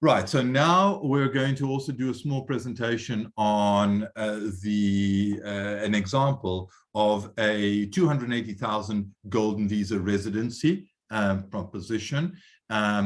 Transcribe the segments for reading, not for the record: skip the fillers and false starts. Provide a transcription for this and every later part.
Right, so now we're going to also do a small presentation on an example of a 280,000 golden visa residency proposition.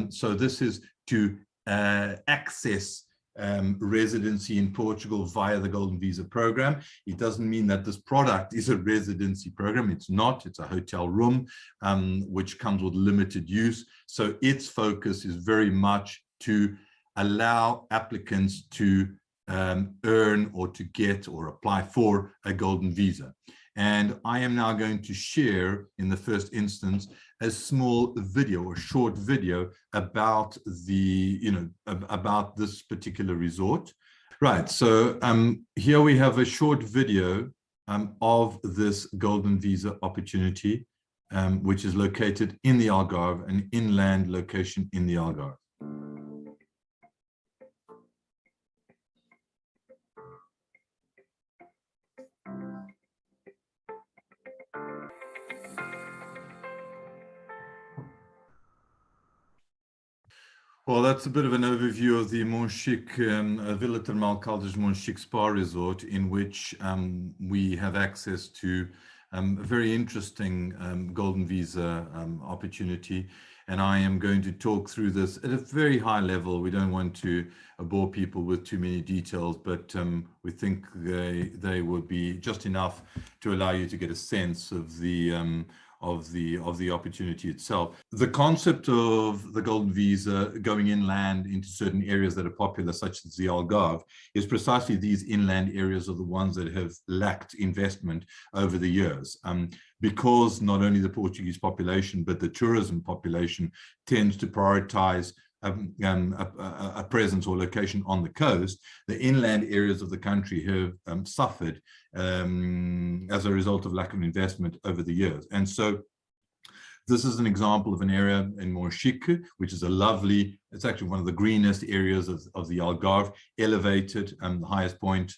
So this is to access residency in Portugal via the golden visa program. It doesn't mean that this product is a residency program. It's not. It's a hotel room which comes with limited use. So its focus is very much to allow applicants to earn or to get or apply for a golden visa. And I am now going to share, in the first instance, a small video or short video about about this particular resort. Right, so here we have a short video of this golden visa opportunity, which is located in the Algarve, an inland location in the Algarve. Well, that's a bit of an overview of the Monchique Villa Termal Monchique Spa Resort, in which we have access to a very interesting golden visa opportunity. And I am going to talk through this at a very high level. We don't want to bore people with too many details, but we think they would be just enough to allow you to get a sense of the opportunity itself. The concept of the golden visa going inland into certain areas that are popular, such as the Algarve, is precisely these inland areas are the ones that have lacked investment over the years. Because not only the Portuguese population, but the tourism population tends to prioritize a presence or location on the coast, the inland areas of the country have suffered as a result of lack of investment over the years. And so this is an example of an area in Monchique, which is a lovely, it's actually one of the greenest areas of the Algarve, elevated. The highest point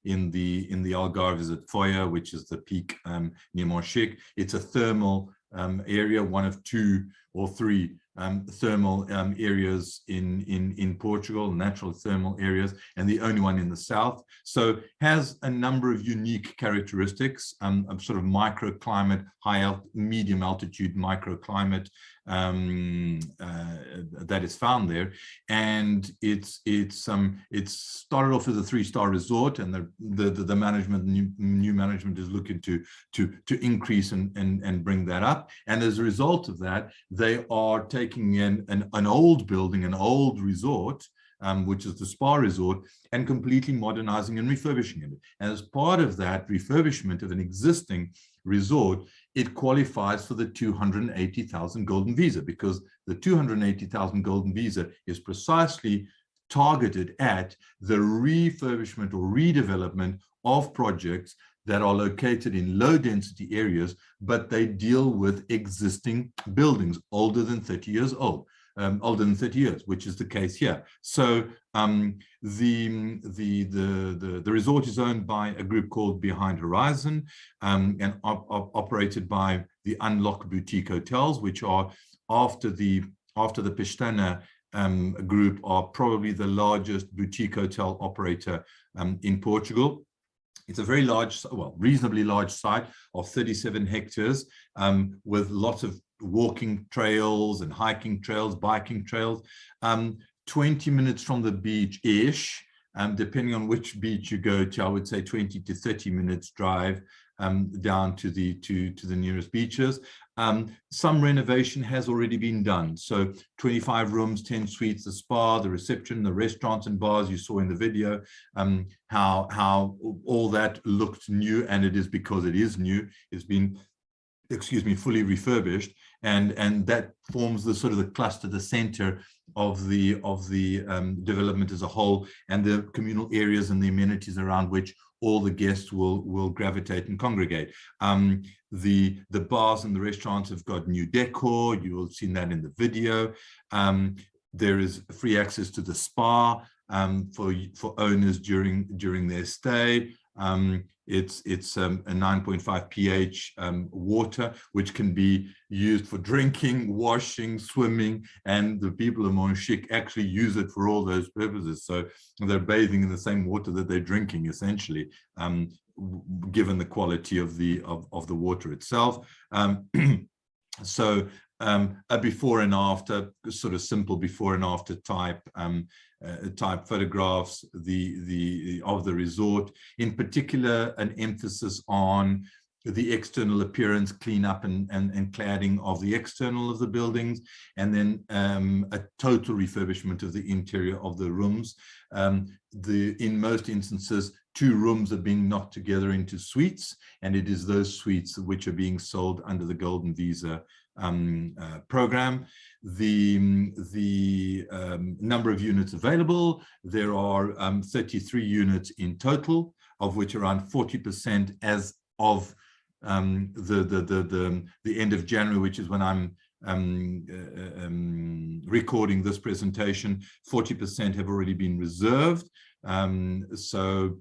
in the Algarve is at Foya, which is the peak near Monchique. It's a thermal area, one of two or three thermal areas in Portugal, natural thermal areas, and the only one in the south. So has a number of unique characteristics, of sort of microclimate, medium altitude microclimate that is found there. And it's started off as a 3-star resort, and the management, new management is looking to increase and bring that up. And as a result of that, they are taking in an old building, an old resort, which is the spa resort, and completely modernizing and refurbishing it. And as part of that refurbishment of an existing resort, it qualifies for the 280,000 golden visa, because the 280,000 golden visa is precisely targeted at the refurbishment or redevelopment of projects that are located in low density areas, but they deal with existing buildings older than 30 years old. Older than 30 years, which is the case here. So the resort is owned by a group called Behind Horizon, and operated by the Unlock Boutique Hotels, which are after the Pestana group are probably the largest boutique hotel operator in Portugal. It's a very large, well, reasonably large site of 37 hectares with lots of walking trails and hiking trails, biking trails, 20 minutes from the beach-ish, depending on which beach you go to. I would say 20 to 30 minutes drive down to the nearest beaches. Some renovation has already been done. So 25 rooms, 10 suites, the spa, the reception, the restaurants and bars you saw in the video, how all that looked new, and it is because it is new. It's been, fully refurbished, and that forms the sort of the cluster, the center of the development as a whole, and the communal areas and the amenities around which all the guests will gravitate and congregate. The bars and the restaurants have got new decor. You will have seen that in the video. There is free access to the spa for owners during their stay. It's a 9.5 pH water, which can be used for drinking, washing, swimming, and the people of Monchique actually use it for all those purposes. So they're bathing in the same water that they're drinking, essentially, given the quality of the water itself. So a before and after, sort of simple before and after type photographs of the resort. In particular, an emphasis on the external appearance, cleanup and cladding of the external of the buildings, and then a total refurbishment of the interior of the rooms. In most instances, 2 rooms are being knocked together into suites, and it is those suites which are being sold under the Golden Visa program. The number of units available, there are 33 units in total, of which around 40% as of the end of January, which is when I'm recording this presentation. 40% have already been reserved. So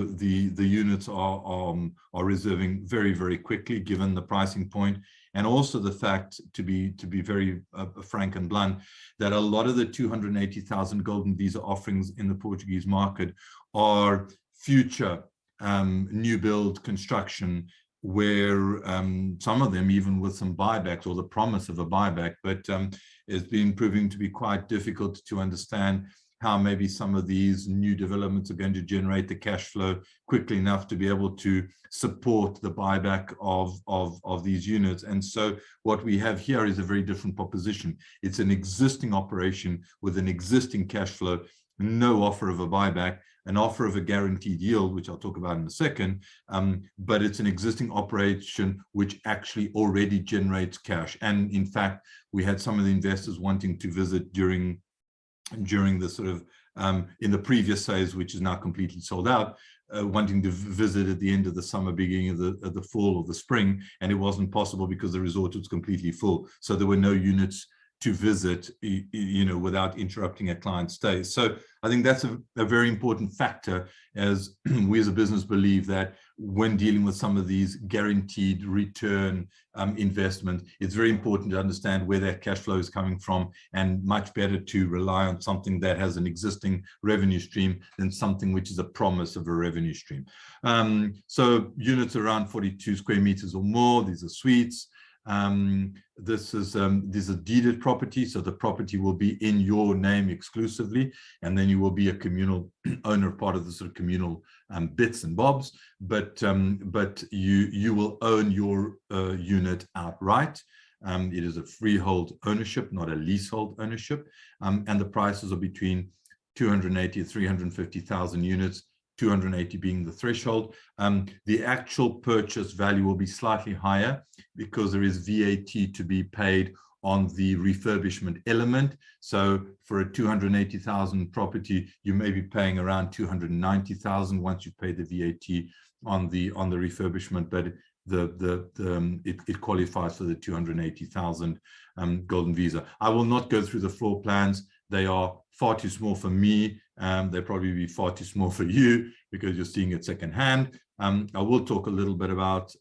the units are reserving very, very quickly, given the pricing point, and also the fact, to be very frank and blunt, that a lot of the 280,000 Golden Visa offerings in the Portuguese market are future new build construction, where some of them even with some buybacks or the promise of a buyback, but it's been proving to be quite difficult to understand how maybe some of these new developments are going to generate the cash flow quickly enough to be able to support the buyback of these units. And so what we have here is a very different proposition. It's an existing operation with an existing cash flow, no offer of a buyback, an offer of a guaranteed yield, which I'll talk about in a second, but it's an existing operation which actually already generates cash. And in fact, we had some of the investors wanting to visit during the sort of in the previous phase, which is now completely sold out, wanting to visit at the end of the summer, beginning of the fall or the spring, and it wasn't possible because the resort was completely full. So there were no units to visit, without interrupting a client's stay. So I think that's a very important factor, as we as a business believe that when dealing with some of these guaranteed return investments, it's very important to understand where that cash flow is coming from, and much better to rely on something that has an existing revenue stream than something which is a promise of a revenue stream. So units around 42 square meters or more, these are suites. This is deeded property, so the property will be in your name exclusively, and then you will be a communal owner of part of the sort of communal bits and bobs, but you will own your unit outright. It is a freehold ownership, not a leasehold ownership, and the prices are between 280 to 350,000 units, 280 being the threshold. The actual purchase value will be slightly higher because there is VAT to be paid on the refurbishment element. So for a 280,000 property, you may be paying around 290,000 once you've paid the VAT on the refurbishment, but it qualifies for the 280,000 Golden Visa. I will not go through the floor plans. They are far too small for me. They'll probably be far too small for you because you're seeing it secondhand. I will talk a little bit about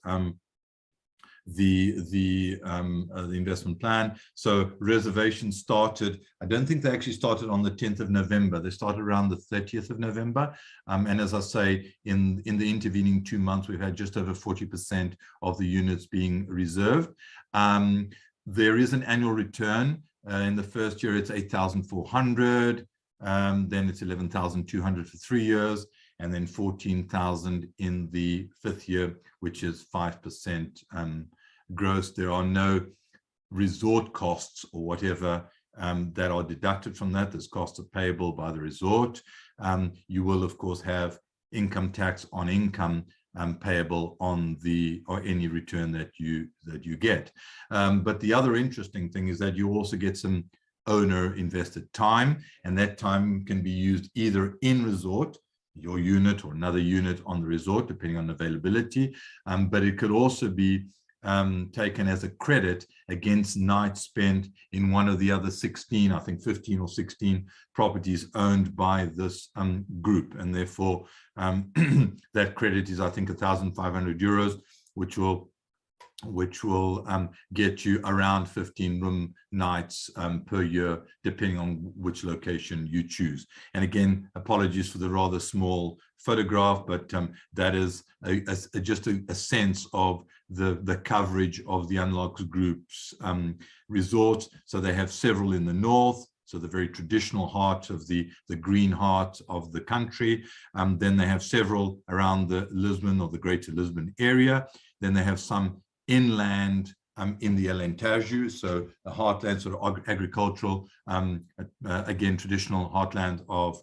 the investment plan. So reservation started, I don't think they actually started on the 10th of November. They started around the 30th of November. And as I say, in the intervening 2 months, we've had just over 40% of the units being reserved. There is an annual return. In the first year, it's 8,400. Then it's 11,200 for 3 years, and then 14,000 in the 5th year, which is 5% gross. There are no resort costs or whatever that are deducted from that. Those costs are payable by the resort. You will, of course, have income tax on income payable on any return that you get. But the other interesting thing is that you also get some owner invested time, and that time can be used either in resort, your unit or another unit on the resort, depending on availability, but it could also be taken as a credit against nights spent in one of the other 16, I think 15 or 16 properties owned by this group. And therefore, that credit is, I think, 1,500 euros, which will get you around 15 room nights per year, depending on which location you choose. And again, apologies for the rather small photograph, but that is just a sense of the coverage of the Unlocked Group's resorts. So they have several in the north, so the very traditional heart of the green heart of the country. Then they have several around the Lisbon or the Greater Lisbon area. Then they have some inland in the Alentejo, so the heartland, sort of agricultural, again traditional heartland of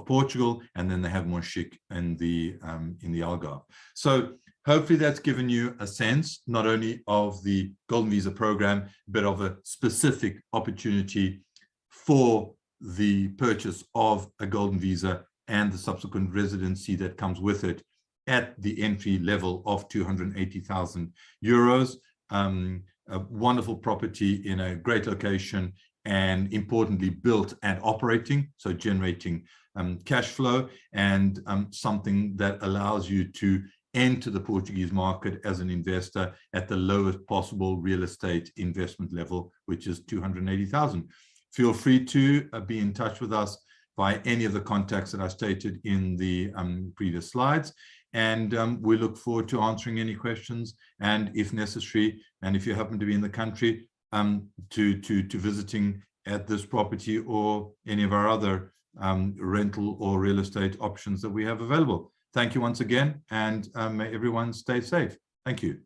Portugal, and then they have Monchique in the Algarve. So hopefully that's given you a sense not only of the Golden Visa program, but of a specific opportunity for the purchase of a Golden Visa and the subsequent residency that comes with it, at the entry level of 280,000 euros. A wonderful property in a great location, and importantly built and operating, so generating cash flow, and something that allows you to enter the Portuguese market as an investor at the lowest possible real estate investment level, which is 280,000. Feel free to be in touch with us by any of the contacts that I stated in the previous slides. And we look forward to answering any questions, and if necessary, and if you happen to be in the country, to visiting at this property or any of our other rental or real estate options that we have available. Thank you once again, and may everyone stay safe. Thank you.